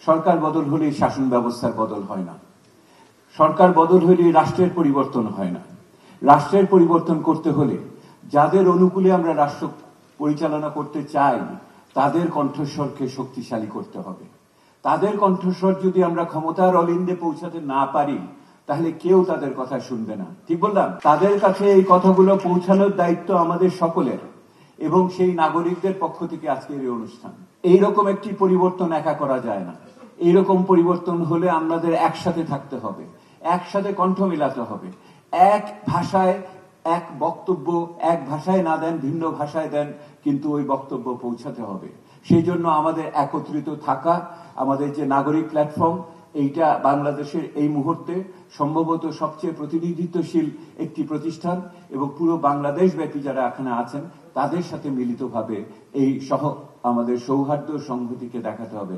সরকার বদল হলেই শাসন ব্যবস্থার বদল হয় না, সরকার বদল হলেই রাষ্ট্রের পরিবর্তন হয় না। রাষ্ট্রের পরিবর্তন করতে হলে যাদের অনুকূলে আমরা রাষ্ট্র পরিচালনা করতে চাই তাদের কণ্ঠস্বরকে শক্তিশালী করতে হবে। তাদের কণ্ঠস্বর যদি আমরা ক্ষমতার অলিন্দে পৌঁছাতে না পারি তাহলে কেউ তাদের কথা শুনবে না। ঠিক বললাম? তাদের কাছে এই কথাগুলো পৌঁছানোর দায়িত্ব আমাদের সকলের, এবং সেই নাগরিকদের পক্ষ থেকে আজকের এই অনুষ্ঠান। এইরকম একটি পরিবর্তন একা করা যায় না। এইরকম পরিবর্তন হলে আমাদের একসাথে থাকতে হবে, একসাথে কণ্ঠ মেলাতে হবে। এক ভাষায় এক বক্তব্য, এক ভাষায় না দেন, ভিন্ন ভাষায় দেন, কিন্তু ওই বক্তব্য পৌঁছাতে হবে। সেই জন্য আমাদের একত্রিত থাকা, আমাদের যে নাগরিক প্ল্যাটফর্ম, এইটা বাংলাদেশের এই মুহূর্তে সম্ভবত সবচেয়ে প্রতিনিধিত্বশীল একটি প্রতিষ্ঠান, এবং পুরো বাংলাদেশ ব্যাপী যারা এখানে আছেন তাদের সাথে মিলিতভাবে এই আমাদের সৌহার্দ্য সংহতিকে দেখাতে হবে।